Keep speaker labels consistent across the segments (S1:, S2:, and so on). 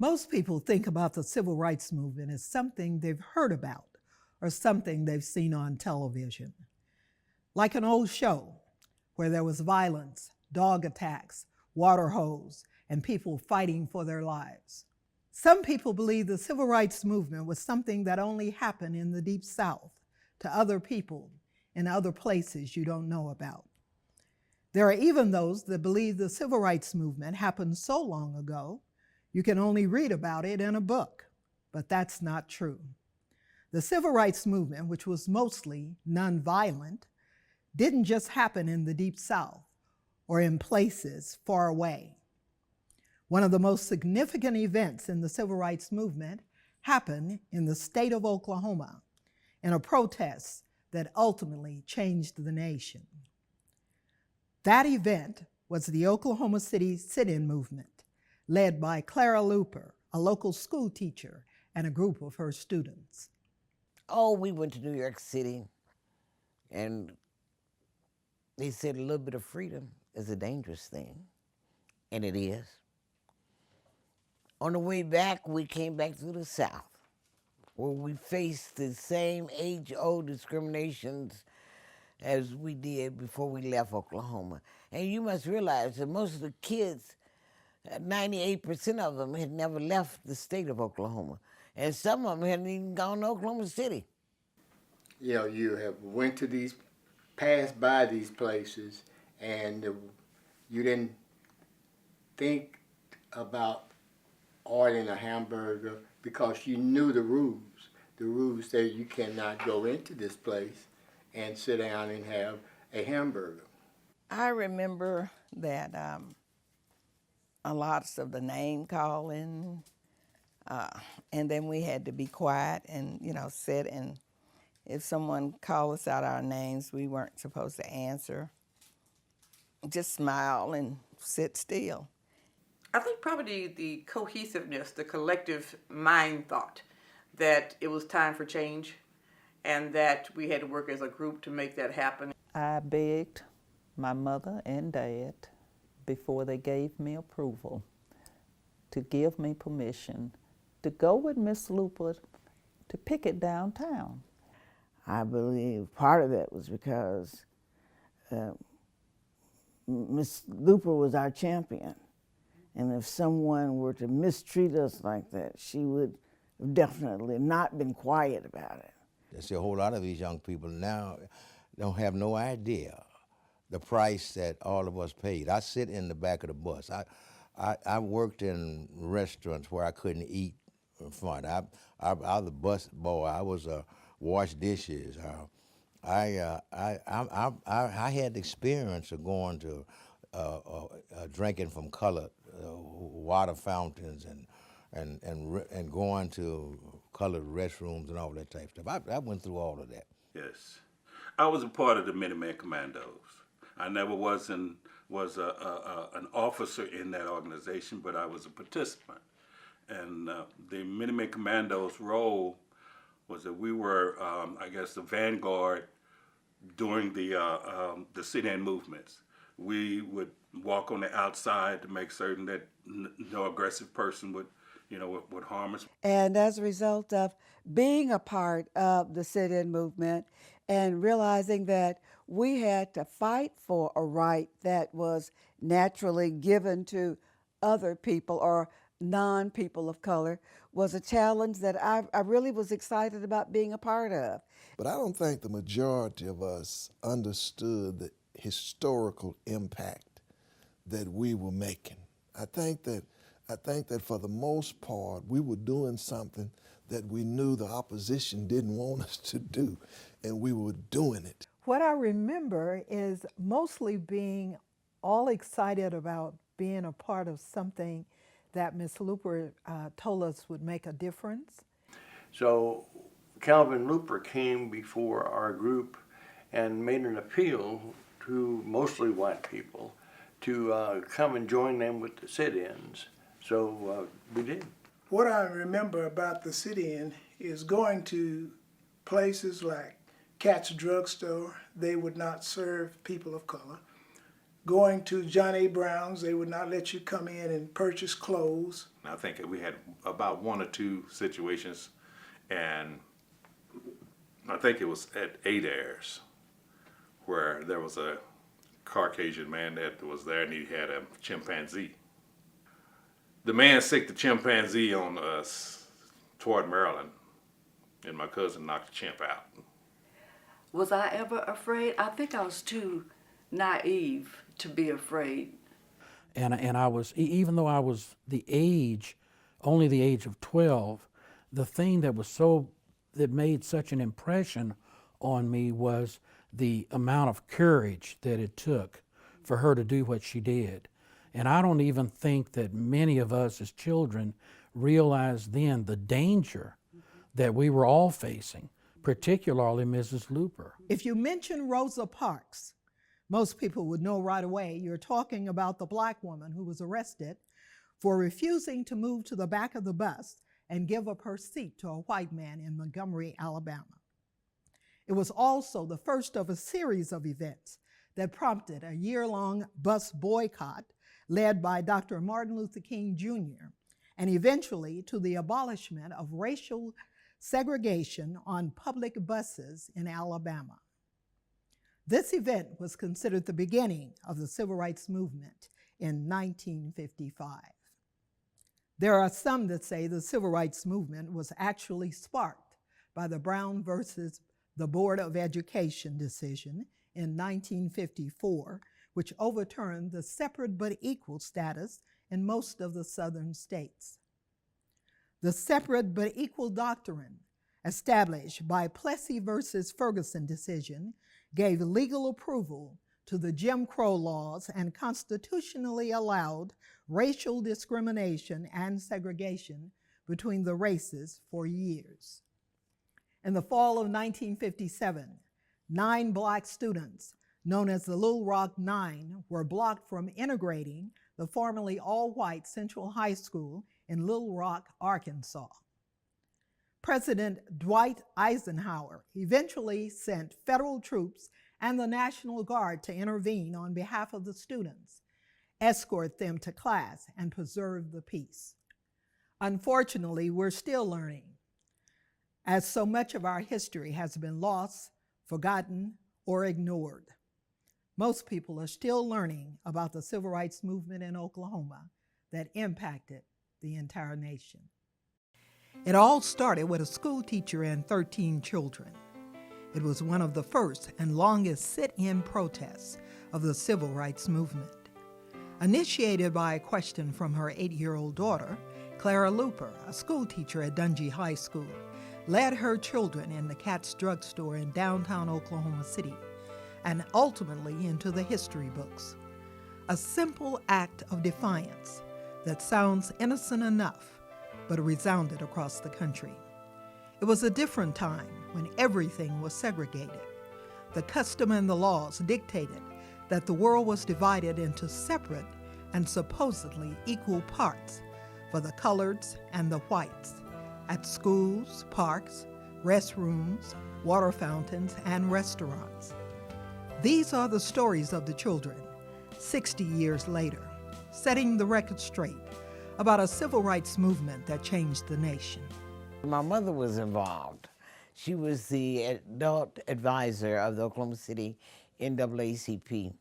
S1: Most people think about the civil rights movement as something they've heard about or something they've seen on television. Like an old show where there was violence, dog attacks, water hose, and people fighting for their lives. Some people believe the civil rights movement was something that only happened in the Deep South to other people in other places you don't know about. There are even those that believe the civil rights movement happened so long ago, you can only read about it in a book, but that's not true. The civil rights movement, which was mostly nonviolent, didn't just happen in the Deep South or in places far away. One of the most significant events in the civil rights movement happened in the state of Oklahoma in a protest that ultimately changed the nation. That event was the Oklahoma City sit-in movement, led by Clara Luper, a local school teacher, and a group of her students.
S2: Oh, we went to New York City, and they said a little bit of freedom is a dangerous thing, and it is. On the way back, we came back through the South, where we faced the same age-old discriminations as we did before we left Oklahoma. And you must realize that most of the kids, 98% of them had never left the state of Oklahoma. And some of them hadn't even gone to Oklahoma City.
S3: You know, you have went to these, passed by these places, and you didn't think about ordering a hamburger because you knew the rules. The rules say you cannot go into this place and sit down and have a hamburger.
S4: I remember that a lot of the name calling, and then we had to be quiet and, sit, and if someone called us out our names, we weren't supposed to answer. Just smile and sit still.
S5: I think probably the cohesiveness, the collective mind thought that it was time for change and that we had to work as a group to make that happen.
S6: I begged my mother and dad before they gave me approval to give me permission to go with Miss Luper to picket downtown.
S2: I believe part of it was because Miss Luper was our champion. And if someone were to mistreat us like that, she would have definitely not been quiet about it.
S7: There's a whole lot of these young people now don't have no idea the price that all of us paid. I sit in the back of the bus. I worked in restaurants where I couldn't eat in front. I was a bus boy. I was wash dishes. I had the experience of going to drinking from colored water fountains and going to colored restrooms and all that type of stuff. I went through all of that.
S8: Yes, I was a part of the Minuteman Commandos. I never was an officer in that organization, but I was a participant. And the Minuteman Commandos' role was that we were, I guess, the vanguard during the sit-in movements. We would walk on the outside to make certain that no aggressive person would harm us.
S9: And as a result of being a part of the sit-in movement and realizing that we had to fight for a right that was naturally given to other people or non-people of color was a challenge that I really was excited about being a part of.
S10: But I don't think the majority of us understood the historical impact that we were making. I think that for the most part, we were doing something that we knew the opposition didn't want us to do, and we were doing it.
S1: What I remember is mostly being all excited about being a part of something that Ms. Luper told us would make a difference.
S11: So Calvin Luper came before our group and made an appeal to mostly white people to come and join them with the sit-ins. So we did.
S12: What I remember about the sit-in is going to places like Cat's Drugstore. They would not serve people of color. going to John A. Brown's, they would not let you come in and purchase clothes.
S8: I think we had about one or two situations, and I think it was at Adair's where there was a Caucasian man that was there and he had a chimpanzee. The man sicked the chimpanzee on us toward Maryland, and my cousin knocked the chimp out.
S13: Was I ever afraid? I think I was too naive to be afraid.
S14: And I was, even though I was only the age of 12, the thing that made such an impression on me was the amount of courage that it took for her to do what she did. And I don't even think that many of us as children realized then the danger that we were all facing, particularly Mrs. Luper.
S1: If you mention Rosa Parks, most people would know right away you're talking about the black woman who was arrested for refusing to move to the back of the bus and give up her seat to a white man in Montgomery, Alabama. It was also the first of a series of events that prompted a year-long bus boycott led by Dr. Martin Luther King Jr., and eventually to the abolishment of racial segregation on public buses in Alabama. This event was considered the beginning of the Civil Rights Movement in 1955. There are some that say the Civil Rights Movement was actually sparked by the Brown versus the Board of Education decision in 1954, which overturned the separate but equal status in most of the southern states. The separate but equal doctrine established by Plessy versus Ferguson decision gave legal approval to the Jim Crow laws and constitutionally allowed racial discrimination and segregation between the races for years. In the fall of 1957, 9 black students, known as the Little Rock Nine, were blocked from integrating the formerly all-white Central High School in Little Rock, Arkansas. President Dwight Eisenhower eventually sent federal troops and the National Guard to intervene on behalf of the students, escort them to class, and preserve the peace. Unfortunately, we're still learning, as so much of our history has been lost, forgotten, or ignored. Most people are still learning about the civil rights movement in Oklahoma that impacted the entire nation. It all started with a school teacher and 13 children. It was one of the first and longest sit-in protests of the civil rights movement. Initiated by a question from her 8-year-old daughter, Clara Luper, a school teacher at Dungy High School, led her children in the Katz drugstore in downtown Oklahoma City and ultimately into the history books. A simple act of defiance that sounds innocent enough, but resounded across the country. It was a different time when everything was segregated. The custom and the laws dictated that the world was divided into separate and supposedly equal parts for the coloreds and the whites, at schools, parks, restrooms, water fountains, and restaurants. These are the stories of the children, 60 years later, setting the record straight about a civil rights movement that changed the nation.
S2: My mother was involved. She was the adult advisor of the Oklahoma City NAACP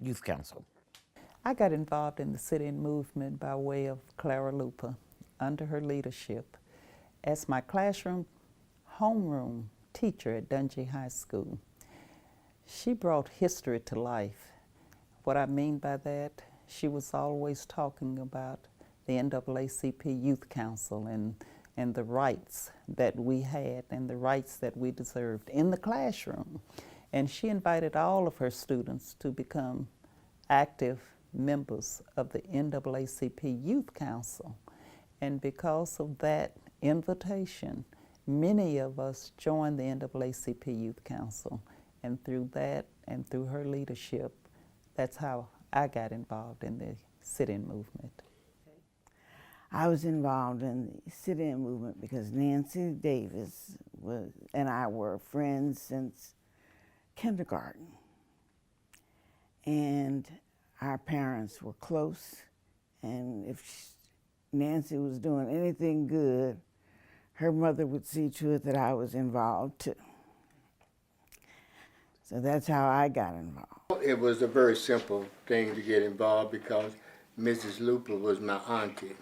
S2: Youth Council.
S6: I got involved in the sit-in movement by way of Clara Luper under her leadership as my classroom homeroom teacher at Dungy High School. She brought history to life. What I mean by that, she was always talking about the NAACP Youth Council and the rights that we had and the rights that we deserved in the classroom. And she invited all of her students to become active members of the NAACP Youth Council. And because of that invitation, many of us joined the NAACP Youth Council. And through that and through her leadership, that's how I got involved in the sit-in movement.
S2: I was involved in the sit-in movement because Nancy Davis and I were friends since kindergarten. and our parents were close, and if Nancy was doing anything good, her mother would see to it that I was involved too. So that's how I got involved.
S3: It was a very simple thing to get involved because Mrs. Luper was my auntie.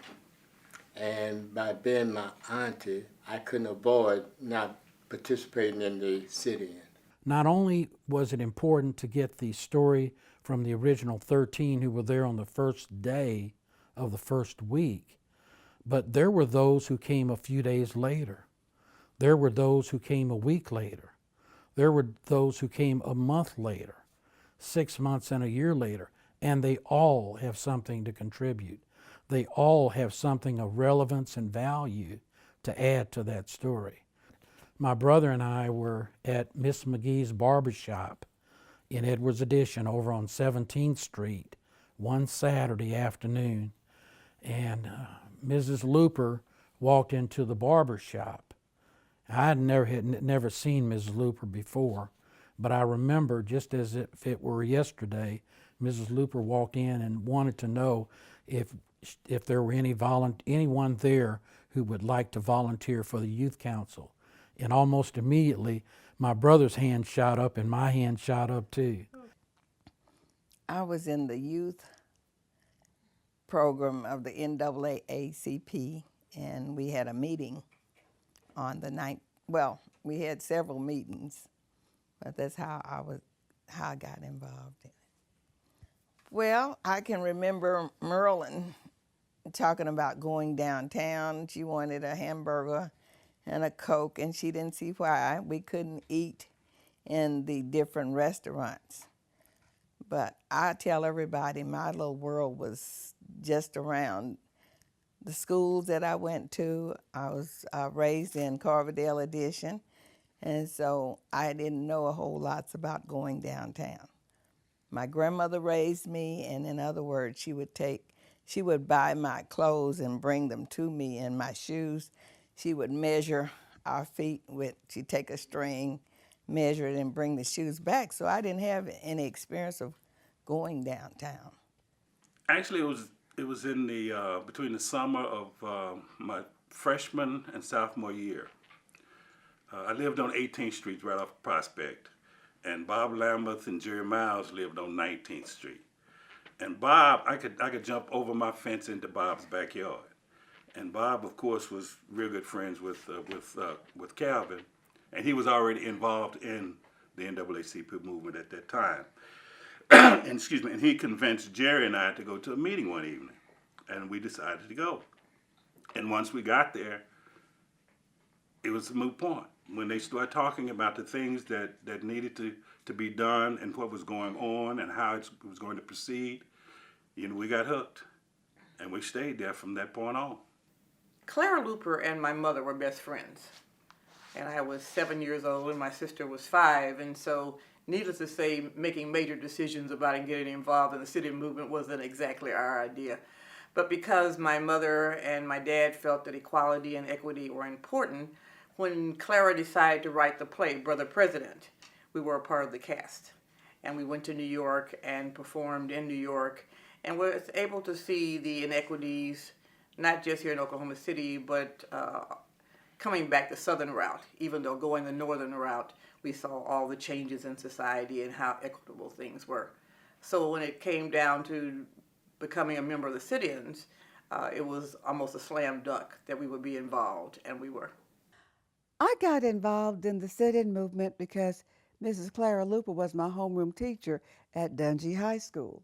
S3: And by being my auntie, I couldn't avoid not participating in the sit-in.
S14: Not only was it important to get the story from the original 13 who were there on the first day of the first week, but there were those who came a few days later. There were those who came a week later. There were those who came a month later, 6 months and a year later, and they all have something to contribute. They all have something of relevance and value to add to that story. My brother and I were at Miss McGee's barbershop in Edwards Addition over on 17th Street one Saturday afternoon, and Mrs. Luper walked into the barbershop. I had never seen Mrs. Luper before, but I remember just as if it were yesterday, Mrs. Luper walked in and wanted to know if there were anyone there who would like to volunteer for the youth council. And almost immediately, my brother's hand shot up and my hand shot up too.
S4: I was in the youth program of the NAACP, and we had a meeting on the night. Well, we had several meetings, but that's how I got involved in it. Well, I can remember Marilyn talking about going downtown. She wanted a hamburger and a Coke, and she didn't see why we couldn't eat in the different restaurants. But I tell everybody my little world was just around the schools that I went to. I was raised in Carverdale Addition, and so I didn't know a whole lot about going downtown. My grandmother raised me, and in other words, she would buy my clothes and bring them to me, and my shoes. She would measure our feet she'd take a string, measure it, and bring the shoes back. So I didn't have any experience of going downtown.
S8: Actually, it was in the between the summer of my freshman and sophomore year. I lived on 18th Street right off Prospect, and Bob Lambeth and Jerry Miles lived on 19th Street. And Bob, I could jump over my fence into Bob's backyard. And Bob, of course, was real good friends with Calvin, and he was already involved in the NAACP movement at that time. And he convinced Jerry and I to go to a meeting one evening, and we decided to go. And once we got there, it was a moot point. When they started talking about the things that needed to be done and what was going on and how it was going to proceed, we got hooked, and we stayed there from that point on.
S5: Clara Luper and my mother were best friends, and I was 7 years old and my sister was 5, and so needless to say, making major decisions about and getting involved in the city movement wasn't exactly our idea. But because my mother and my dad felt that equality and equity were important, when Clara decided to write the play, Brother President, we were a part of the cast. And we went to New York and performed in New York and was able to see the inequities, not just here in Oklahoma City, but coming back the southern route. Even though going the northern route, we saw all the changes in society and how equitable things were. So when it came down to becoming a member of the sit-ins, it was almost a slam dunk that we would be involved, and we were.
S9: I got involved in the sit-in movement because Mrs. Clara Luper was my homeroom teacher at Dungy High School.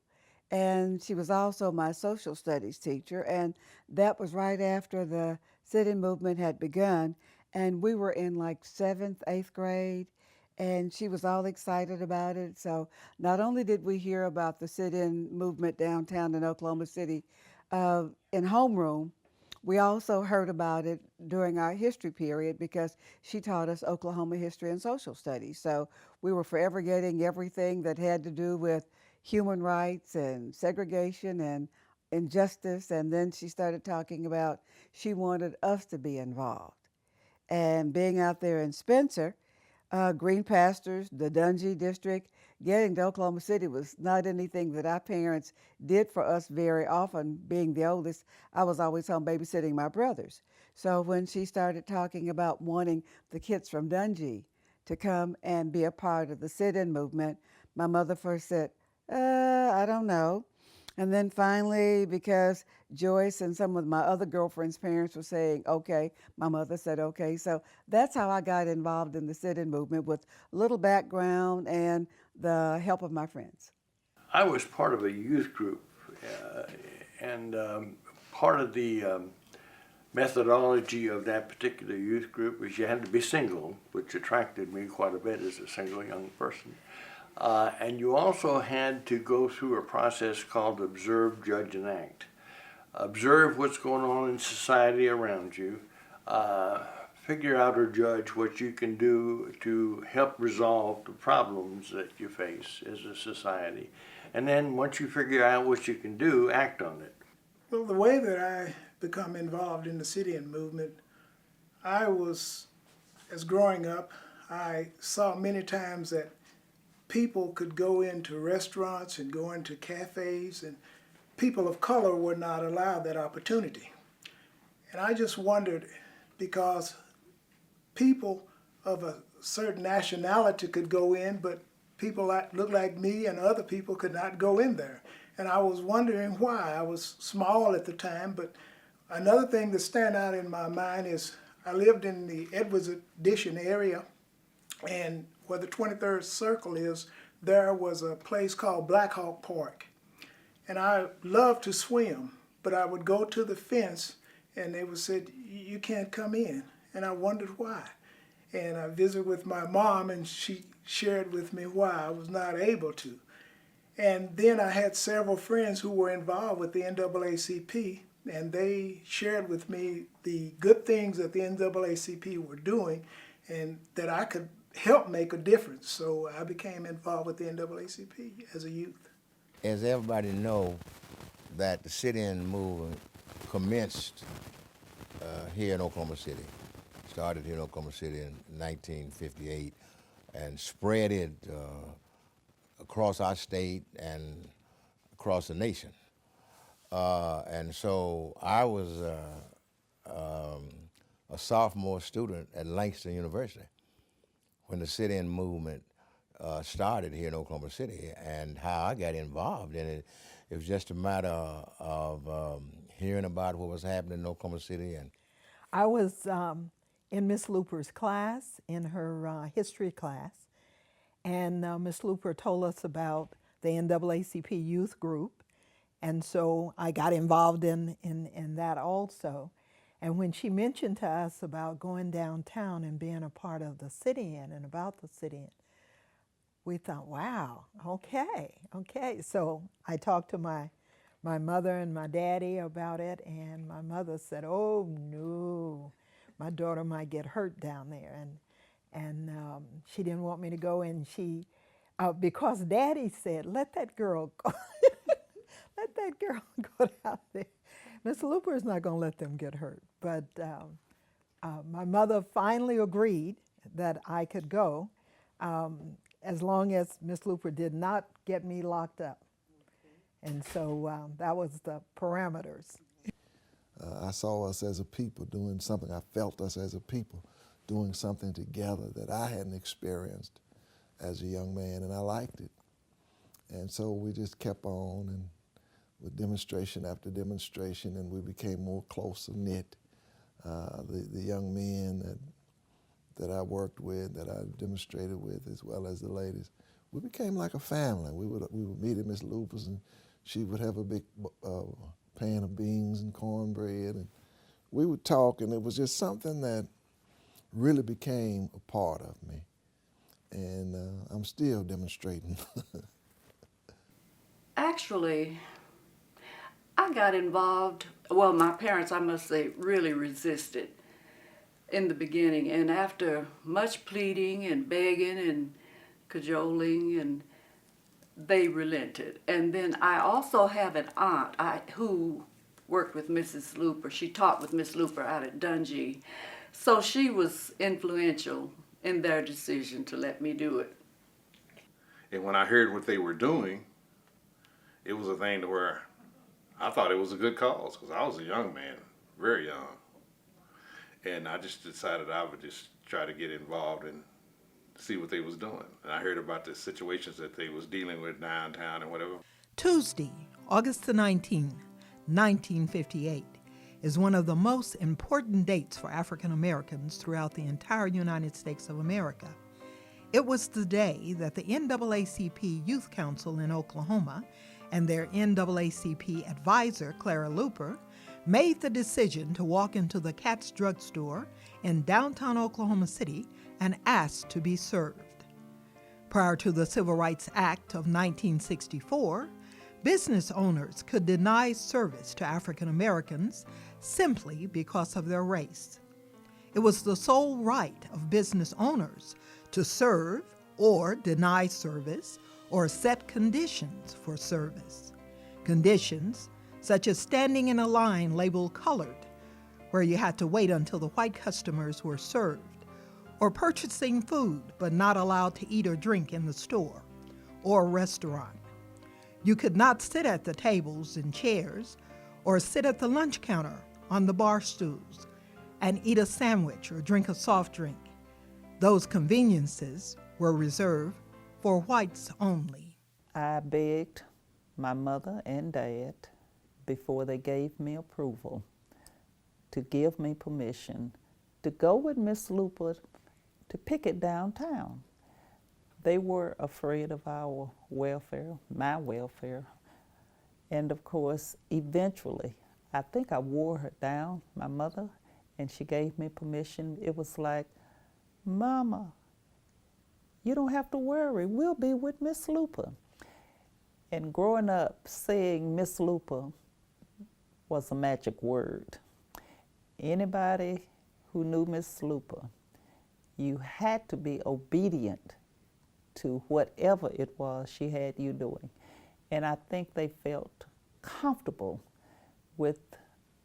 S9: And she was also my social studies teacher, and that was right after the sit-in movement had begun. And we were in like 7th, 8th grade, and she was all excited about it. So not only did we hear about the sit-in movement downtown in Oklahoma City in homeroom, we also heard about it during our history period because she taught us Oklahoma history and social studies. So we were forever getting everything that had to do with human rights and segregation and injustice. And then she started talking about she wanted us to be involved. And being out there in Spencer, Green Pastures, the Dungy district, getting to Oklahoma City was not anything that our parents did for us very often. Being the oldest, I was always home babysitting my brothers. So when she started talking about wanting the kids from Dungee to come and be a part of the sit-in movement, my mother first said, I don't know. And then finally, because Joyce and some of my other girlfriends' parents were saying, okay, my mother said, okay. So that's how I got involved in the sit-in movement, with little background and the help of my friends.
S11: I was part of a youth group, and part of the methodology of that particular youth group was you had to be single, which attracted me quite a bit as a single young person. And you also had to go through a process called observe, judge, and act. Observe what's going on in society around you, figure out or judge what you can do to help resolve the problems that you face as a society. And then once you figure out what you can do, act on it.
S12: Well, the way that I become involved in the sit-in movement, as growing up, I saw many times that people could go into restaurants and go into cafes, and people of color were not allowed that opportunity. And I just wondered, because people of a certain nationality could go in, but people that looked like me and other people could not go in there. And I was wondering why. I was small at the time, but another thing that stand out in my mind is I lived in the Edwards Addition area, and where the 23rd Circle is, there was a place called Black Hawk Park. And I loved to swim, but I would go to the fence and they would say, you can't come in. And I wondered why. And I visited with my mom and she shared with me why I was not able to. And then I had several friends who were involved with the NAACP, and they shared with me the good things that the NAACP were doing and that I could help make a difference. So I became involved with the NAACP as a youth.
S7: As everybody know, that the sit-in movement commenced here in Oklahoma City. Started here in Oklahoma City in 1958 and spread it across our state and across the nation. And so I was a sophomore student at Langston University when the sit-in movement started here in Oklahoma City, and how I got involved in it. It was just a matter of hearing about what was happening in Oklahoma City. And
S1: I was in Miss Luper's class, in her history class, and Miss Luper told us about the NAACP youth group, and so I got involved in that also. And when she mentioned to us about going downtown and being a part of the sit-in and about the sit-in, we thought, wow, okay. So I talked to my mother and my daddy about it, and my mother said, oh no, my daughter might get hurt down there. And she didn't want me to go, and because daddy said, let that girl go. Let that girl go down there. Miss Luper is not going to let them get hurt. But my mother finally agreed that I could go, as long as Miss Luper did not get me locked up. And so that was the parameters.
S10: I saw us as a people doing something. I felt us as a people doing something together that I hadn't experienced as a young man, and I liked it. And so we just kept on, and with demonstration after demonstration, and we became more closer knit. The young men that I worked with, that I demonstrated with, as well as the ladies, we became like a family. We would meet at Miss Luper's, and she would have a big pan of beans and cornbread, and we would talk, and it was just something that really became a part of me. And I'm still demonstrating.
S13: Actually, I got involved, well, my parents, I must say, really resisted in the beginning. And after much pleading and begging and cajoling, and they relented. And then I also have an aunt who worked with Mrs. Luper. She taught with Miss Luper out at Dungee. So she was influential in their decision to let me do it.
S8: And when I heard what they were doing, it was a thing to where I thought it was a good cause because I was a young man, very young. And I just decided I would just try to get involved and see what they was doing. And I heard about the situations that they was dealing with downtown and whatever.
S1: Tuesday, August the 19th, 1958, is one of the most important dates for African Americans throughout the entire United States of America. It was the day that the NAACP Youth Council in Oklahoma and their NAACP advisor, Clara Luper, made the decision to walk into the Katz drugstore in downtown Oklahoma City and ask to be served. Prior to the Civil Rights Act of 1964, business owners could deny service to African Americans simply because of their race. It was the sole right of business owners to serve or deny service or set conditions for service. Conditions such as standing in a line labeled colored, where you had to wait until the white customers were served, or purchasing food but not allowed to eat or drink in the store or restaurant. You could not sit at the tables and chairs or sit at the lunch counter on the bar stools and eat a sandwich or drink a soft drink. Those conveniences were reserved for whites only.
S6: I begged my mother and dad before they gave me approval to give me permission to go with Miss Luper to picket downtown. They were afraid of our welfare, my welfare, and of course, eventually, I think I wore her down, my mother, and she gave me permission. It was like, Mama, you don't have to worry, we'll be with Miss Luper. And growing up, saying Miss Luper was a magic word. Anybody who knew Miss Luper, you had to be obedient to whatever it was she had you doing. And I think they felt comfortable with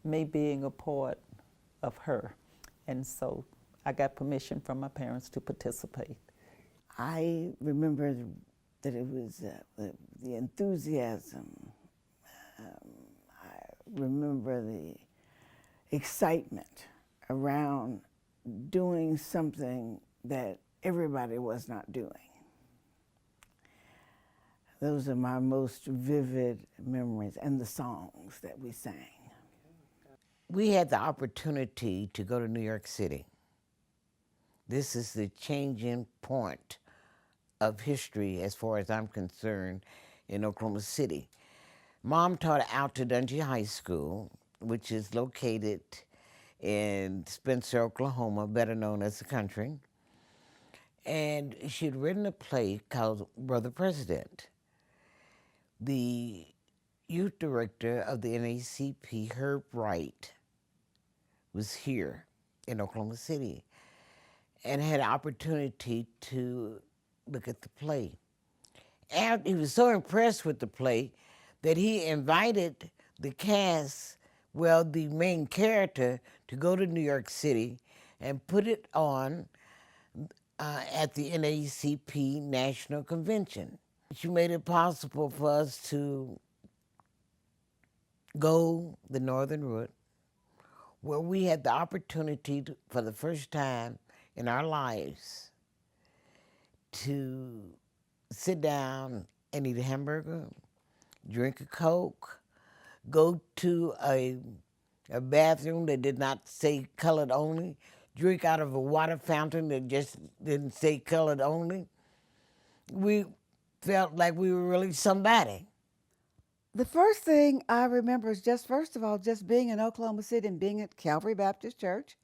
S6: me being a part of her. And so I got permission from my parents to participate.
S2: I remember that it was the enthusiasm. I remember the excitement around doing something that everybody was not doing. Those are my most vivid memories, and the songs that we sang. We had the opportunity to go to New York City. This is the changing point of history, as far as I'm concerned, in Oklahoma City. Mom taught out to Dungy High School, which is located in Spencer, Oklahoma, better known as the country. And she'd written a play called Brother President. The youth director of the NAACP, Herb Wright, was here in Oklahoma City and had an opportunity to look at the play. And he was so impressed with the play that he invited the cast, well, the main character, to go to New York City and put it on at the NAACP National Convention. She made it possible for us to go the northern route, where we had the opportunity to, for the first time in our lives, to sit down and eat a hamburger, drink a Coke, go to a bathroom that did not say colored only, drink out of a water fountain that just didn't say colored only. We felt like we were really somebody.
S9: The first thing I remember is just, first of all, just being in Oklahoma City and being at Calvary Baptist Church.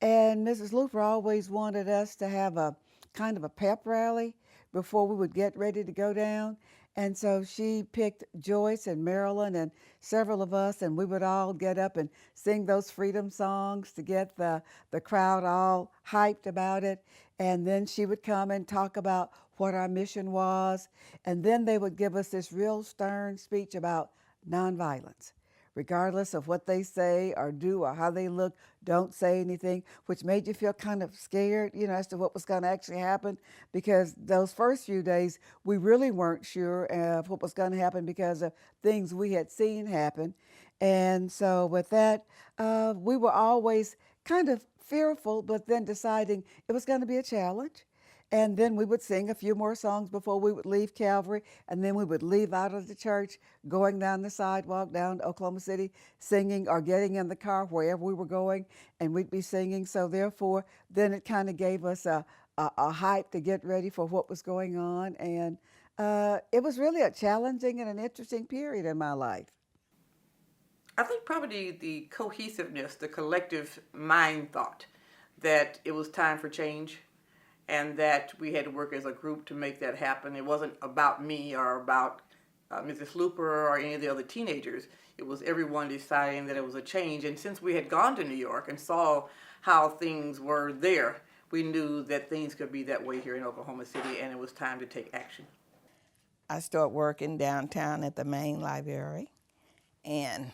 S9: And Mrs. Luper always wanted us to have a kind of a pep rally before we would get ready to go down. And so she picked Joyce and Marilyn and several of us, and we would all get up and sing those freedom songs to get the crowd all hyped about it. And then she would come and talk about what our mission was. And then they would give us this real stern speech about nonviolence, regardless of what they say or do or how they look, don't say anything, which made you feel kind of scared, as to what was going to actually happen, because those first few days, we really weren't sure of what was going to happen because of things we had seen happen. And so with that, we were always kind of fearful, but then deciding it was going to be a challenge. And then we would sing a few more songs before we would leave Calvary, and then we would leave out of the church, going down the sidewalk down to Oklahoma City, singing, or getting in the car wherever we were going, and we'd be singing. So therefore, then it kind of gave us a hype to get ready for what was going on. And it was really a challenging and an interesting period in my life.
S5: I think probably the cohesiveness, the collective mind thought that it was time for change, and that we had to work as a group to make that happen. It wasn't about me or about Mrs. Luper or any of the other teenagers. It was everyone deciding that it was a change. And since we had gone to New York and saw how things were there, we knew that things could be that way here in Oklahoma City, and it was time to take action.
S4: I started working downtown at the main library, and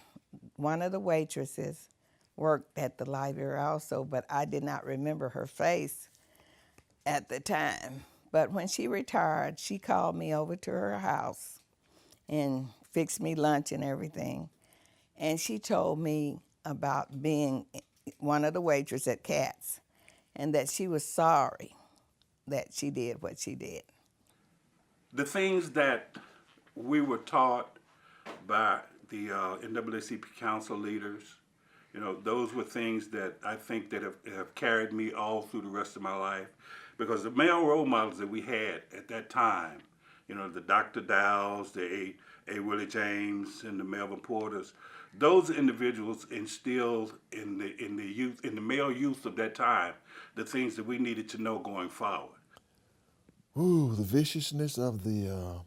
S4: one of the waitresses worked at the library also, but I did not remember her face at the time. But when she retired, she called me over to her house and fixed me lunch and everything. And she told me about being one of the waitresses at Katz, and that she was sorry that she did what she did.
S8: The things that we were taught by the NAACP council leaders, those were things that I think that have carried me all through the rest of my life. Because the male role models that we had at that time, the Dr. Dowds, the A. Willie James, and the Melvin Porters, those individuals instilled in the male youth of that time, the things that we needed to know going forward.
S10: Ooh, the viciousness of the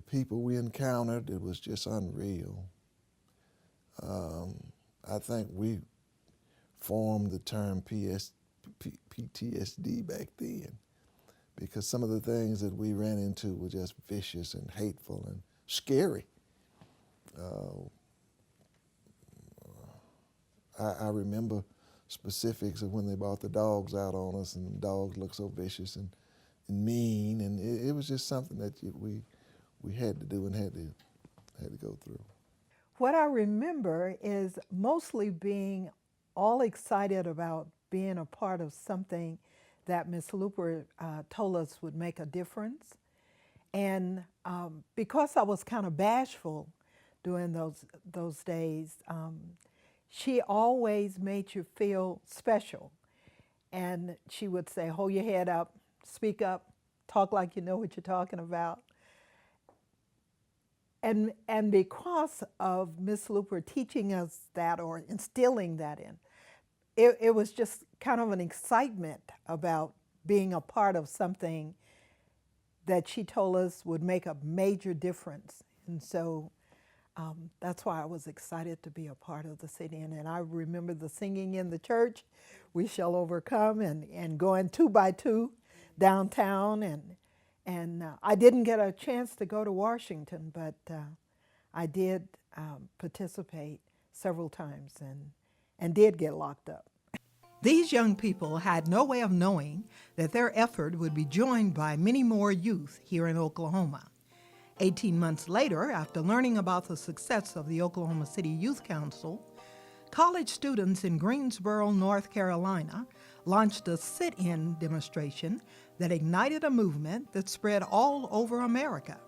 S10: people we encountered, it was just unreal. I think we formed the term PTSD back then, because some of the things that we ran into were just vicious and hateful and scary. I remember specifics of when they brought the dogs out on us, and the dogs looked so vicious and mean, and it was just something that we had to do and had to go through.
S1: What I remember is mostly being all excited about being a part of something that Ms. Luper told us would make a difference. And because I was kind of bashful during those days, she always made you feel special. And she would say, hold your head up, speak up, talk like you know what you're talking about. And because of Ms. Luper teaching us that or instilling that in, it was just kind of an excitement about being a part of something that she told us would make a major difference. And so that's why I was excited to be a part of the sit-in. And I remember the singing in the church, "We Shall Overcome," and going 2 by 2 downtown. And I didn't get a chance to go to Washington, but I did participate several times and did get locked up. These young people had no way of knowing that their effort would be joined by many more youth here in Oklahoma. 18 months later, after learning about the success of the Oklahoma City Youth Council, college students in Greensboro, North Carolina, launched a sit-in demonstration that ignited a movement that spread all over America.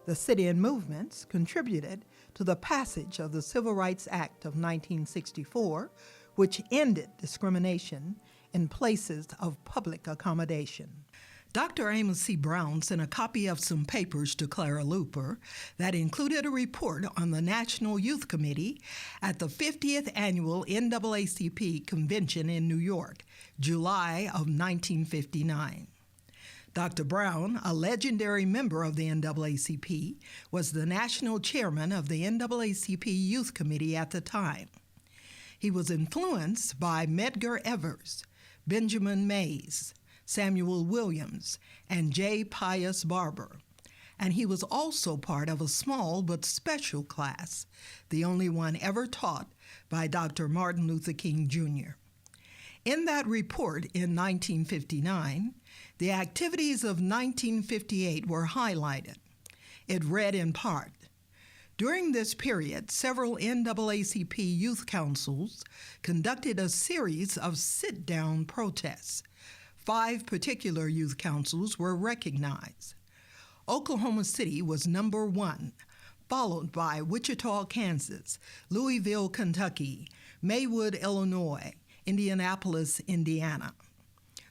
S1: The sit-in movements contributed to the passage of the Civil Rights Act of 1964, which ended discrimination in places of public accommodation. Dr. Amos C. Brown sent a copy of some papers to Clara Luper that included a report on the National Youth Committee at the 50th Annual NAACP Convention in New York, July of 1959. Dr. Brown, a legendary member of the NAACP, was the national chairman of the NAACP Youth Committee at the time. He was influenced by Medgar Evers, Benjamin Mays, Samuel Williams, and J. Pius Barber. and he was also part of a small but special class, the only one ever taught by Dr. Martin Luther King Jr. In that report in 1959, the activities of 1958 were highlighted. It read in part, during this period, several NAACP youth councils conducted a series of sit-down protests. 5 particular youth councils were recognized. Oklahoma City was number 1, followed by Wichita, Kansas, Louisville, Kentucky, Maywood, Illinois, Indianapolis, Indiana.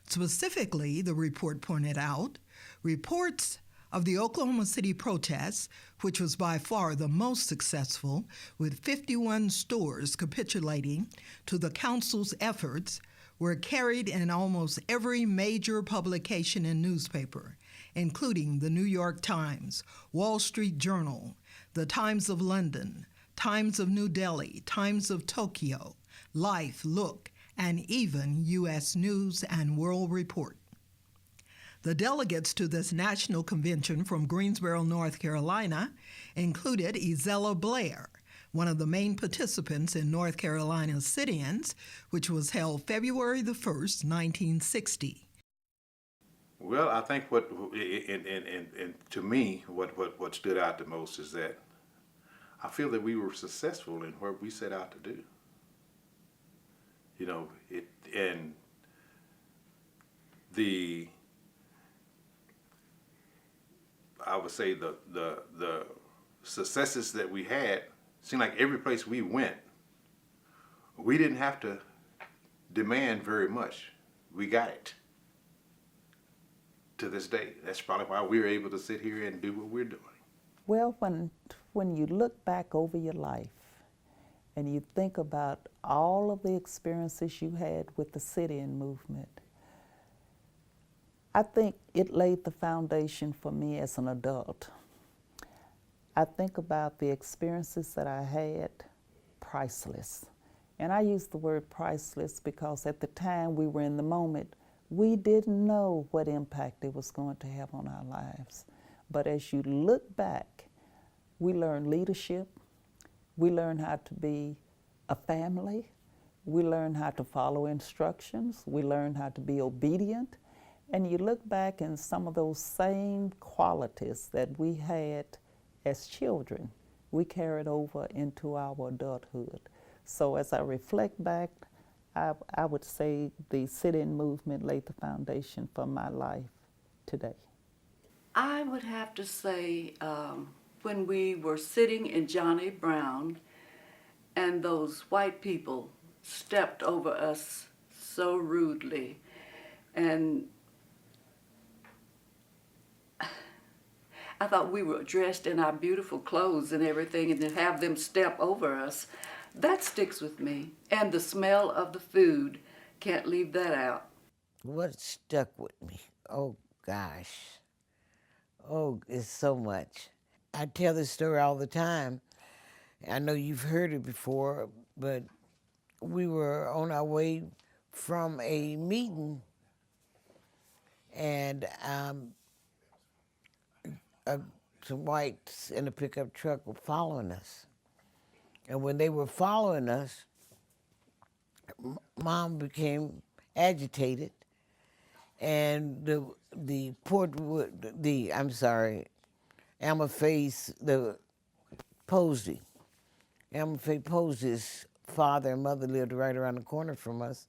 S1: Specifically, the report pointed out, reports of the Oklahoma City protests, which was by far the most successful, with 51 stores capitulating to the council's efforts, were carried in almost every major publication and newspaper, including the New York Times, Wall Street Journal, the Times of London, Times of New Delhi, Times of Tokyo, Life, Look, and even U.S. News and World Report. The delegates to this national convention from Greensboro, North Carolina, included Ezella Blair, one of the main participants in North Carolina's sit-ins, which was held February the 1st, 1960.
S15: Well, I think what, and to me, what stood out the most is that I feel that we were successful in what we set out to do. You know, and I would say the successes that we had seemed like every place we went, we didn't have to demand very much. We got it to this day. That's probably why we're able to sit here and do what we're doing.
S6: Well, when you look back over your life and you think about all of the experiences you had with the sit-in movement, I think it laid the foundation for me as an adult. I think about the experiences that I had, priceless. And I use the word priceless because at the time we were in the moment, we didn't know what impact it was going to have on our lives. But as you look back, we learned leadership, we learned how to be a family, we learned how to follow instructions, we learned how to be obedient. And you look back and some of those same qualities that we had as children, we carried over into our adulthood. So as I reflect back, I would say the sit-in movement laid the foundation for my life today.
S13: I would have to say when we were sitting in Johnny Brown and those white people stepped over us so rudely, and I thought we were dressed in our beautiful clothes and everything, and to have them step over us, that sticks with me. And the smell of the food, can't leave that out.
S2: What stuck with me? Oh, gosh. Oh, it's so much. I tell this story all the time. I know you've heard it before, but we were on our way from a meeting, and some whites in a pickup truck were following us. And when they were following us, Mom became agitated, and Alma Faye Posey's father and mother lived right around the corner from us.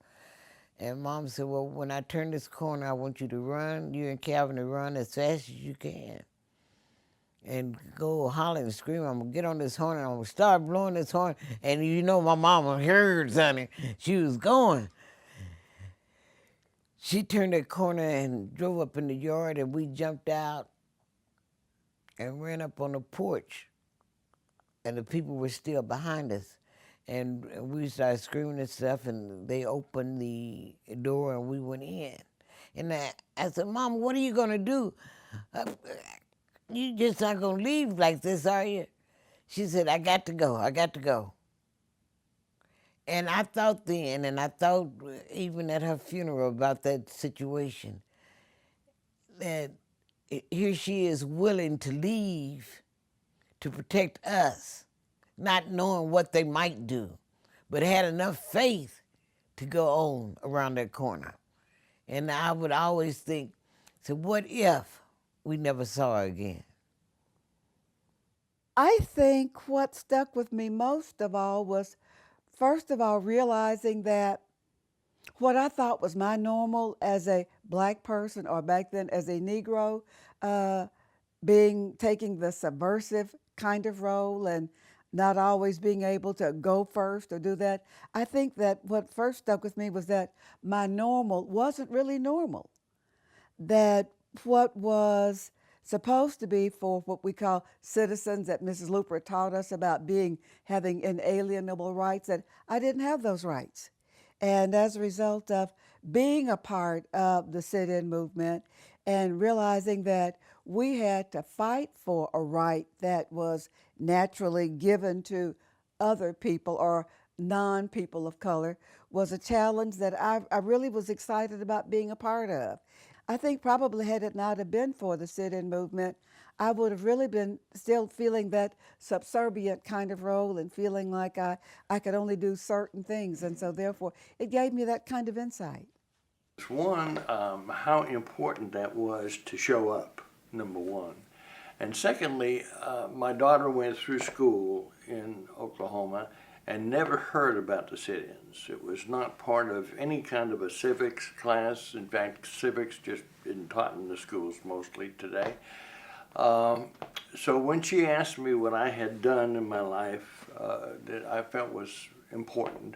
S2: And Mom said, well, when I turn this corner, I want you to run, you and Calvin to run as fast as you can. And go holler and scream, I'm gonna get on this horn and I'm gonna start blowing this horn. And you know my mama heard, sonny. She was going. She turned that corner and drove up in the yard, and we jumped out and ran up on the porch. And the people were still behind us. And we started screaming and stuff, and they opened the door and we went in. And I said, Mom, what are you gonna do? You just not gonna leave like this, are you? She said, I got to go. And I thought then, and I thought even at her funeral about that situation, that here she is willing to leave to protect us, not knowing what they might do, but had enough faith to go on around that corner. And I would always think, so what if we never saw her again?
S9: I think what stuck with me most of all was, first of all, realizing that what I thought was my normal as a black person, or back then as a Negro, taking the subversive kind of role and not always being able to go first or do that. I think that what first stuck with me was that my normal wasn't really normal. That what was supposed to be for what we call citizens, that Mrs. Luper taught us about having inalienable rights, that I didn't have those rights. And as a result of being a part of the sit-in movement and realizing that we had to fight for a right that was naturally given to other people or non-people of color, was a challenge that I really was excited about being a part of. I think probably had it not have been for the sit-in movement, I would have really been still feeling that subservient kind of role and feeling like I could only do certain things. And so therefore, it gave me that kind of insight.
S11: One, how important that was to show up, number one. And secondly, my daughter went through school in Oklahoma and never heard about the sit-ins. It was not part of any kind of a civics class. In fact, civics just isn't taught in the schools mostly today. So when she asked me what I had done in my life that I felt was important,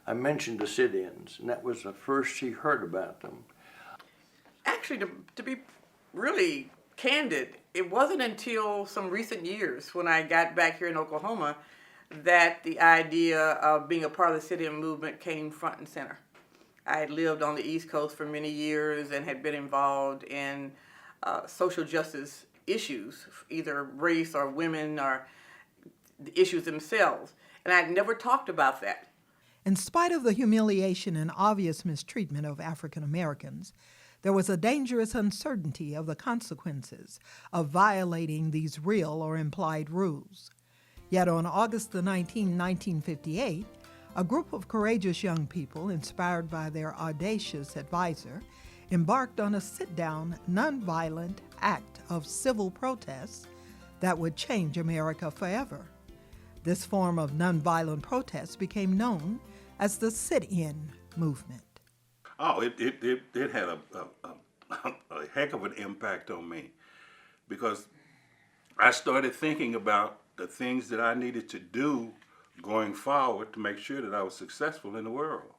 S11: I mentioned the sit-ins, and that was the first she heard about them.
S5: Actually, to be really candid, it wasn't until some recent years when I got back here in Oklahoma that the idea of being a part of the sit-in movement came front and center. I had lived on the East Coast for many years and had been involved in social justice issues, either race or women or the issues themselves. And I'd never talked about that.
S1: In spite of the humiliation and obvious mistreatment of African Americans, there was a dangerous uncertainty of the consequences of violating these real or implied rules. Yet on August the 19th, 1958, a group of courageous young people, inspired by their audacious advisor, embarked on a sit-down, nonviolent act of civil protest that would change America forever. This form of nonviolent protest became known as the sit-in movement.
S8: Oh, it had a heck of an impact on me, because I started thinking about the things that I needed to do going forward to make sure that I was successful in the world.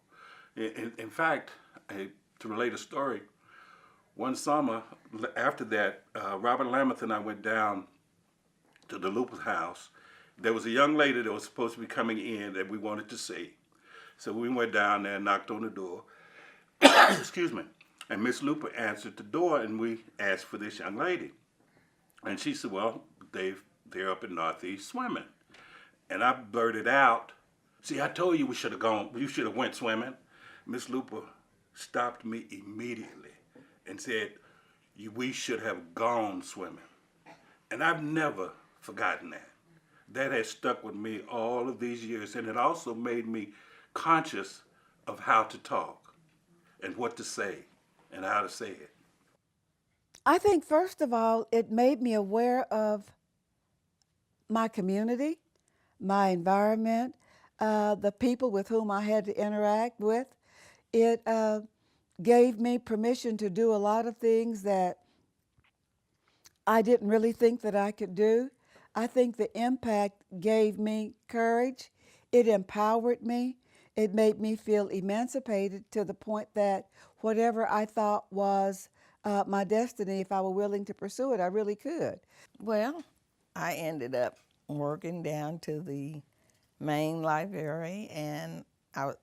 S8: In fact, to relate a story, one summer after that, Robert Lameth and I went down to the Luper's house. There was a young lady that was supposed to be coming in that we wanted to see. So we went down there and knocked on the door. Excuse me. And Miss Luper answered the door, and we asked for this young lady. And she said, well, they're up in Northeast swimming. And I blurted out, see, I told you we should have gone, you should have went swimming. Miss Luper stopped me immediately and said, we should have gone swimming. And I've never forgotten that. That has stuck with me all of these years, and it also made me conscious of how to talk and what to say and how to say it.
S9: I think, first of all, it made me aware of my community, my environment, the people with whom I had to interact with. It gave me permission to do a lot of things that I didn't really think that I could do. I think the impact gave me courage. It empowered me. It made me feel emancipated to the point that whatever I thought was my destiny, if I were willing to pursue it, I really could.
S4: Well, I ended up working down to the main library, and I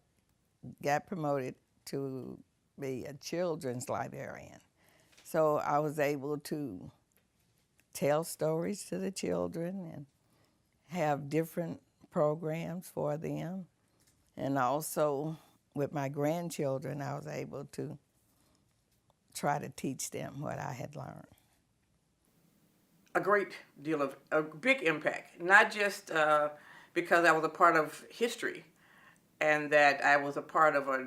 S4: got promoted to be a children's librarian. So I was able to tell stories to the children and have different programs for them. And also with my grandchildren, I was able to try to teach them what I had learned.
S5: a great deal of a big impact, not just because I was a part of history and that I was a part of a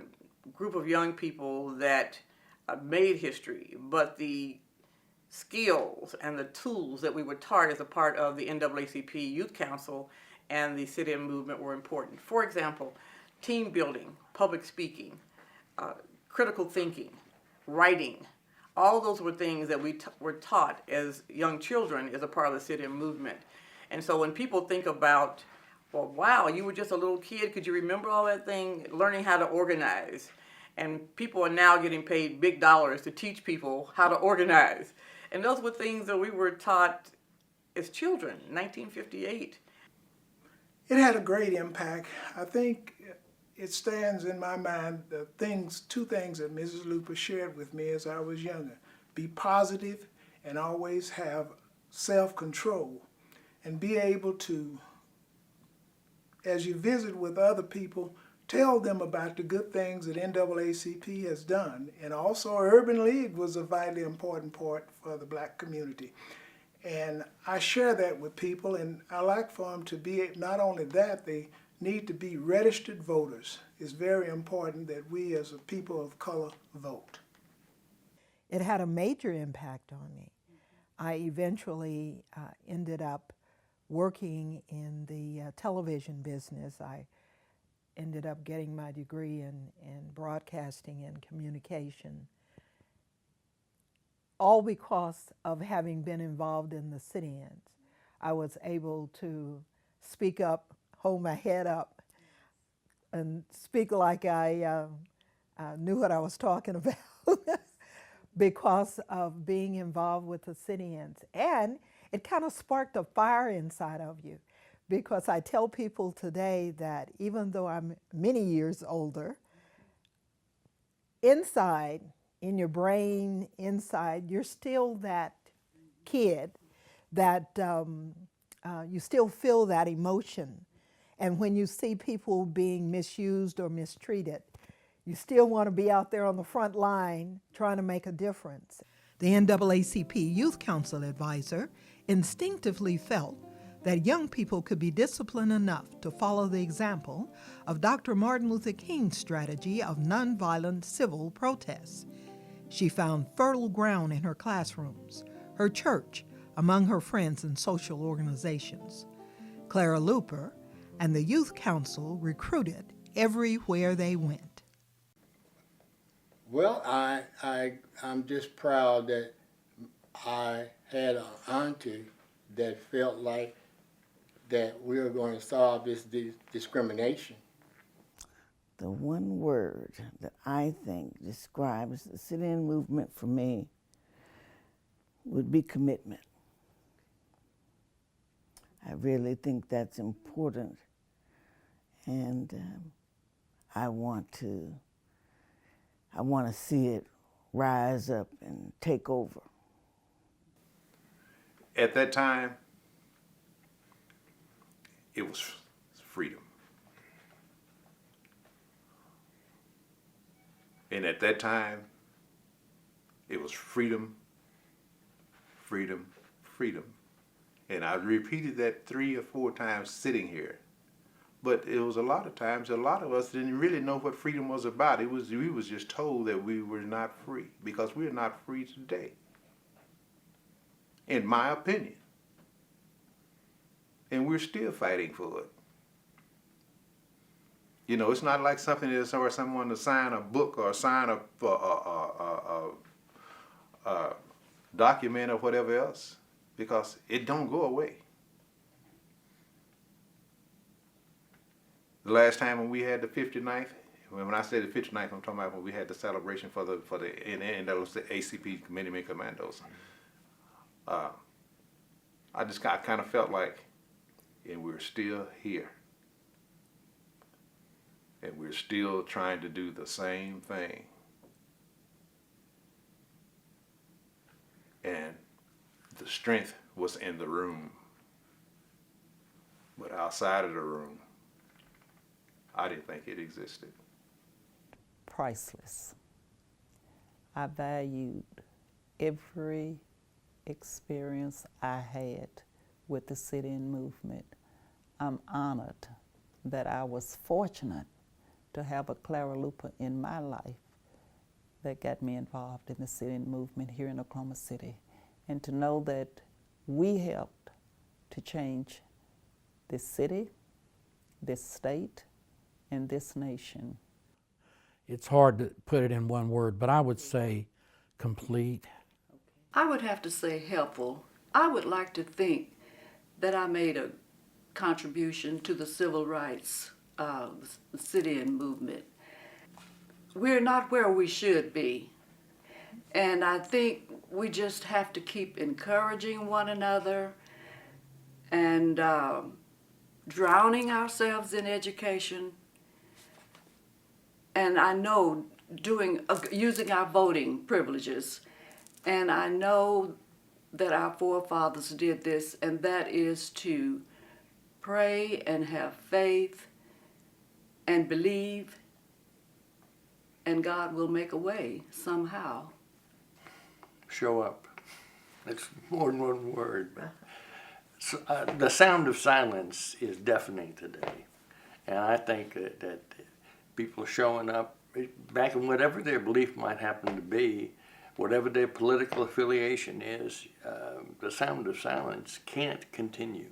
S5: group of young people that made history, but the skills and the tools that we were taught as a part of the NAACP Youth Council and the sit-in movement were important. For example, team building, public speaking, critical thinking, writing. All those were things that we were taught as young children as a part of the sit-in movement. And so when people think about, well, wow, you were just a little kid, could you remember all that thing? Learning how to organize. And people are now getting paid big dollars to teach people how to organize. And those were things that we were taught as children, 1958.
S12: It had a great impact. I think it stands in my mind two things that Mrs. Luper shared with me as I was younger. Be positive and always have self-control and be able to, as you visit with other people, tell them about the good things that NAACP has done. And also Urban League was a vitally important part for the black community. And I share that with people, and I like for them to be, not only that, they need to be registered voters. It's very important that we as a people of color vote.
S1: It had a major impact on me. I eventually ended up working in the television business. I ended up getting my degree in broadcasting and communication, all because of having been involved in the sit-ins. I was able to speak up, hold my head up, and speak like I knew what I was talking about because of being involved with the sit-ins. And it kind of sparked a fire inside of you, because I tell people today that even though I'm many years older, inside, in your brain, inside, you're still that kid that you still feel that emotion. And when you see people being misused or mistreated, you still want to be out there on the front line trying to make a difference. The NAACP Youth Council advisor instinctively felt that young people could be disciplined enough to follow the example of Dr. Martin Luther King's strategy of nonviolent civil protests. She found fertile ground in her classrooms, her church, among her friends and social organizations. Clara Luper and the Youth Council recruited everywhere they went.
S3: Well, I'm just proud that I had an auntie that felt like that we were going to solve this discrimination.
S2: The one word that I think describes the sit-in movement for me would be commitment. I really think that's important, and I want to see it rise up and take over.
S15: At that time, it was freedom. And at that time, it was freedom, freedom, freedom. And I repeated that 3 or 4 times sitting here. But it was a lot of times, a lot of us didn't really know what freedom was about. We was just told that we were not free, because we're not free today, in my opinion. And we're still fighting for it. You know, it's not like something that's for someone to sign a book or sign a document or whatever else, because it don't go away. The last time when we had the 59th, when I say the 59th, I'm talking about when we had the celebration for the NAACP Committee Commandos. I kind of felt like, and we're still here. And we're still trying to do the same thing. And the strength was in the room. But outside of the room, I didn't think it existed.
S6: Priceless. I valued every experience I had with the sit-in movement. I'm honored that I was fortunate to have a Clara Luper in my life that got me involved in the sit-in movement here in Oklahoma City, and to know that we helped to change this city, this state, and this nation.
S14: It's hard to put it in one word, but I would say complete.
S13: I would have to say helpful. I would like to think that I made a contribution to the civil rights sit-in movement. We're not where we should be. And I think we just have to keep encouraging one another and drowning ourselves in education. And I know using our voting privileges. And I know that our forefathers did this, and that is to pray and have faith and believe, and God will make a way somehow.
S11: Show up. It's more than one word. So, the sound of silence is deafening today. And I think that people showing up, back in whatever their belief might happen to be, whatever their political affiliation is, the sound of silence can't continue.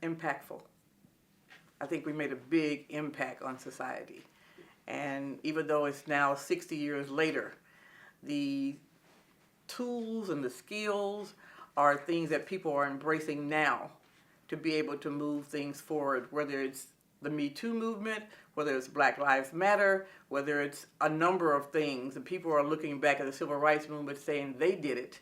S5: Impactful. I think we made a big impact on society. And even though it's now 60 years later, the tools and the skills are things that people are embracing now to be able to move things forward, whether it's the Me Too movement, whether it's Black Lives Matter, whether it's a number of things. And people are looking back at the civil rights movement saying they did it,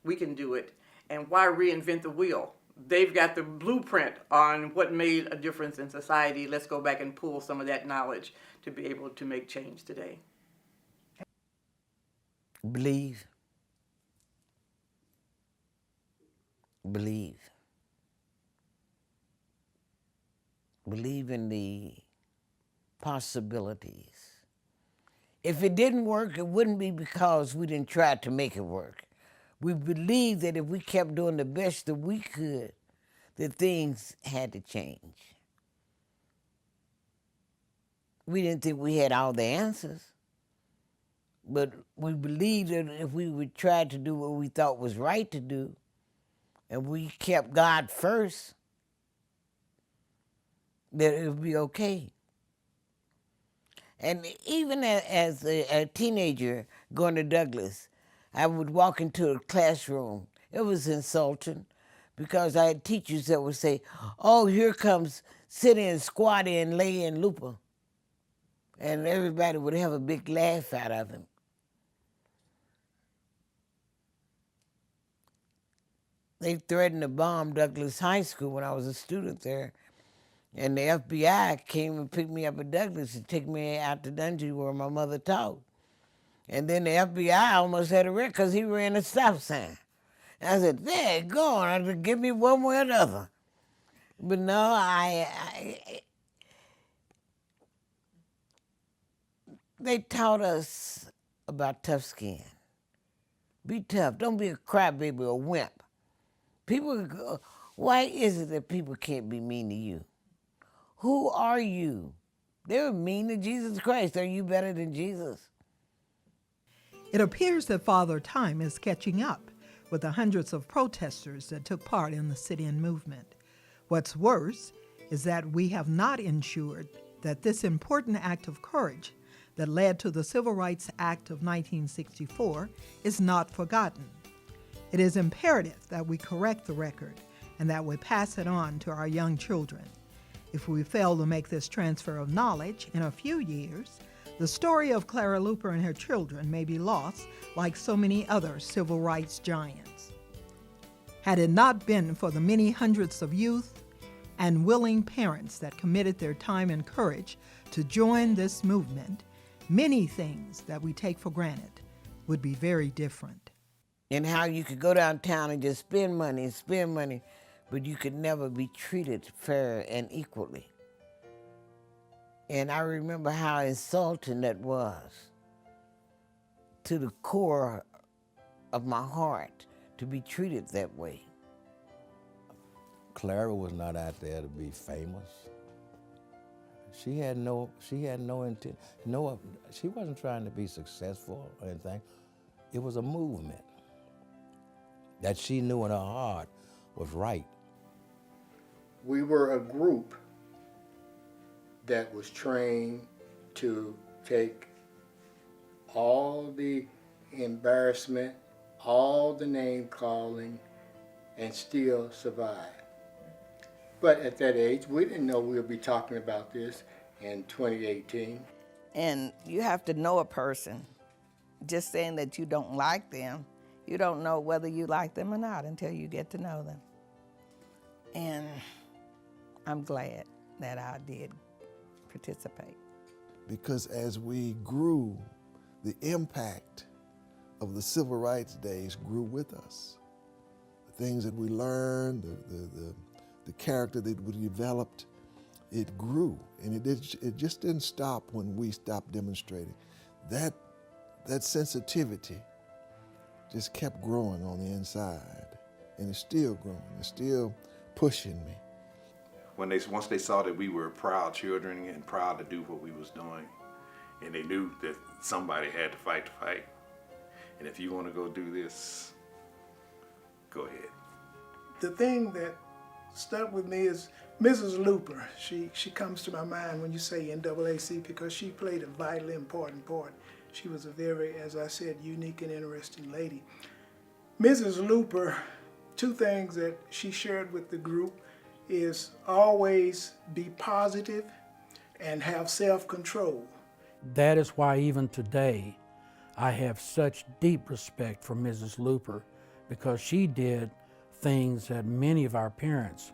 S5: we can do it. And why reinvent the wheel? They've got the blueprint on what made a difference in society. Let's go back and pull some of that knowledge to be able to make change today.
S2: Believe. Believe. Believe in the possibilities. If it didn't work, it wouldn't be because we didn't try to make it work. We believed that if we kept doing the best that we could, that things had to change. We didn't think we had all the answers, but we believed that if we would try to do what we thought was right to do, and we kept God first, that it would be okay. And even as a teenager going to Douglas, I would walk into a classroom. It was insulting because I had teachers that would say, oh, here comes sit-in, squat-in, lay-in Luper. And everybody would have a big laugh out of him. They threatened to bomb Douglas High School when I was a student there. And the FBI came and picked me up at Douglas and took me out to Dungy where my mother taught. And then the FBI almost had a wreck because he ran a stop sign. And I said, there, go on. I said, give me one way or the other. But no, they taught us about tough skin. Be tough. Don't be a crybaby or wimp. People, why is it that people can't be mean to you? Who are you? They were mean to Jesus Christ. Are you better than Jesus?
S1: It appears that Father Time is catching up with the hundreds of protesters that took part in the sit-in movement. What's worse is that we have not ensured that this important act of courage that led to the Civil Rights Act of 1964 is not forgotten. It is imperative that we correct the record and that we pass it on to our young children. If we fail to make this transfer of knowledge in a few years, the story of Clara Luper and her children may be lost like so many other civil rights giants. Had it not been for the many hundreds of youth and willing parents that committed their time and courage to join this movement, many things that we take for granted would be very different.
S2: And how you could go downtown and just spend money, but you could never be treated fair and equally. And I remember how insulting that was to the core of my heart, to be treated that way.
S7: Clara was not out there to be famous. She had no intent. No, she wasn't trying to be successful or anything. It was a movement that she knew in her heart was right.
S3: We were a group that was trained to take all the embarrassment, all the name calling, and still survive. But at that age, we didn't know we would be talking about this in 2018.
S4: And you have to know a person. Just saying that you don't like them, you don't know whether you like them or not until you get to know them. And I'm glad that I did participate.
S10: Because as we grew, the impact of the civil rights days grew with us. The things that we learned, the character that we developed, it grew. And it just didn't stop when we stopped demonstrating. That sensitivity just kept growing on the inside. And it's still growing, it's still pushing me.
S15: Once they saw that we were proud children and proud to do what we was doing, and they knew that somebody had to fight the fight. And if you want to go do this, go ahead.
S12: The thing that stuck with me is Mrs. Luper. She comes to my mind when you say NAAC because she played a vitally important part. She was a very, as I said, unique and interesting lady. Mrs. Luper, two things that she shared with the group is always be positive and have self-control.
S14: That is why even today I have such deep respect for Mrs. Luper, because she did things that many of our parents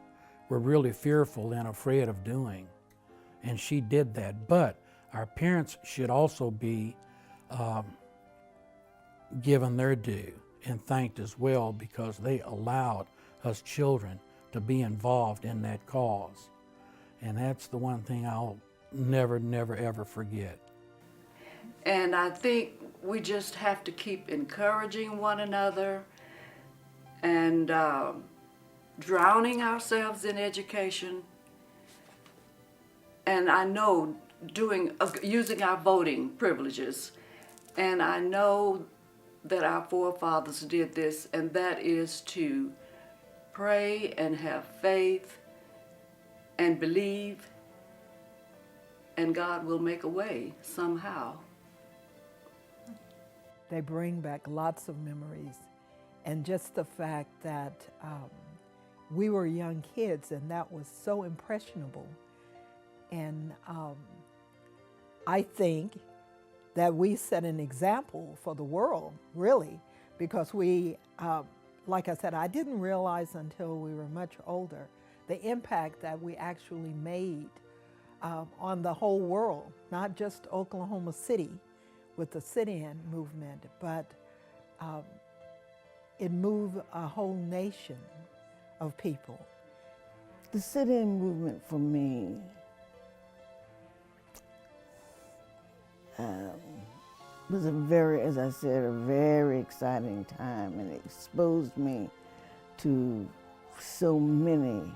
S14: were really fearful and afraid of doing. And she did that. But our parents should also be given their due and thanked as well, because they allowed us children to be involved in that cause. And that's the one thing I'll never, never, ever forget.
S13: And I think we just have to keep encouraging one another and drowning ourselves in education. And I know using our voting privileges, and I know that our forefathers did this, and that is to pray and have faith and believe, and God will make a way somehow.
S1: They bring back lots of memories, and just the fact that we were young kids, and that was so impressionable. And I think that we set an example for the world, really, because we, like I said, I didn't realize until we were much older the impact that we actually made on the whole world, not just Oklahoma City with the sit-in movement, but it moved a whole nation of people.
S16: The sit-in movement for me was a very, as I said, a very exciting time, and it exposed me to so many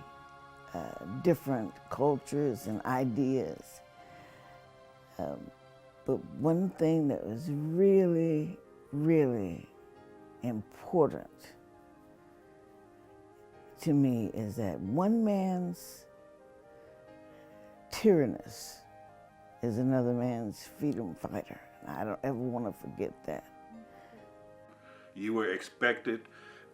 S16: different cultures and ideas. But one thing that was really, really important to me is that one man's tyrannus is another man's freedom fighter. I don't ever want to forget that.
S8: You were expected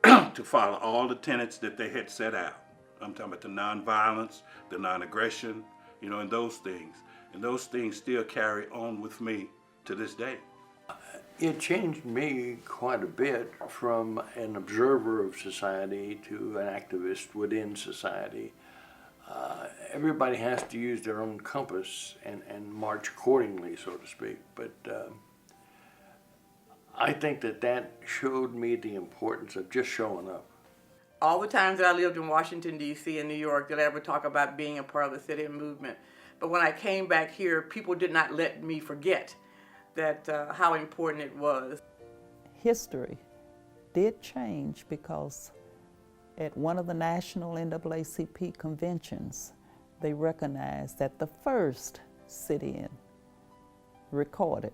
S8: to follow all the tenets that they had set out. I'm talking about the nonviolence, the non-aggression, and those things. And those things still carry on with me to this day.
S11: It changed me quite a bit from an observer of society to an activist within society. Everybody has to use their own compass and march accordingly, so to speak. But I think that showed me the importance of just showing up.
S5: All the times that I lived in Washington, D.C. and New York, did I ever talk about being a part of the sit-in movement. But when I came back here, people did not let me forget that how important it was.
S6: History did change because at one of the national NAACP conventions, they recognized that the first sit-in recorded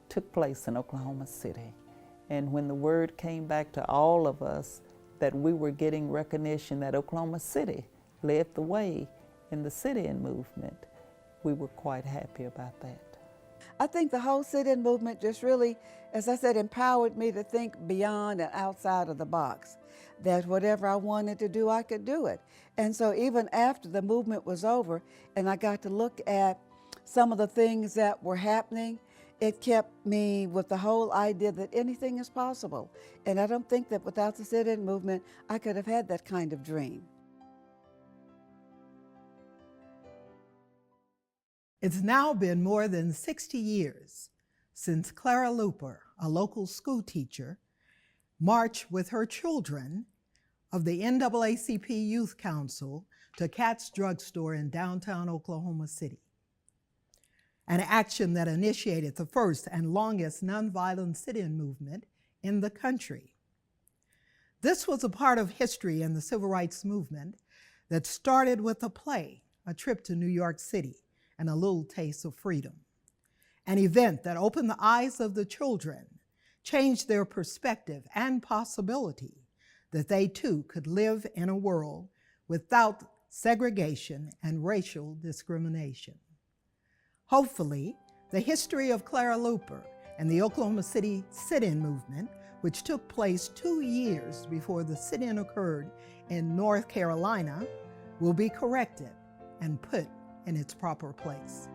S6: took place in Oklahoma City. And when the word came back to all of us that we were getting recognition that Oklahoma City led the way in the sit-in movement, we were quite happy about that.
S9: I think the whole sit-in movement just really, as I said, empowered me to think beyond and outside of the box, that whatever I wanted to do, I could do it. And so even after the movement was over and I got to look at some of the things that were happening, it kept me with the whole idea that anything is possible. And I don't think that without the sit-in movement, I could have had that kind of dream.
S1: It's now been more than 60 years since Clara Luper, a local school teacher, marched with her children of the NAACP Youth Council to Katz Drugstore in downtown Oklahoma City, an action that initiated the first and longest nonviolent sit-in movement in the country. This was a part of history in the civil rights movement that started with a play, A Trip to New York City, and A Little Taste of Freedom, an event that opened the eyes of the children, changed their perspective and possibility that they too could live in a world without segregation and racial discrimination. Hopefully, the history of Clara Luper and the Oklahoma City sit-in movement, which took place 2 years before the sit-in occurred in North Carolina, will be corrected and put in its proper place.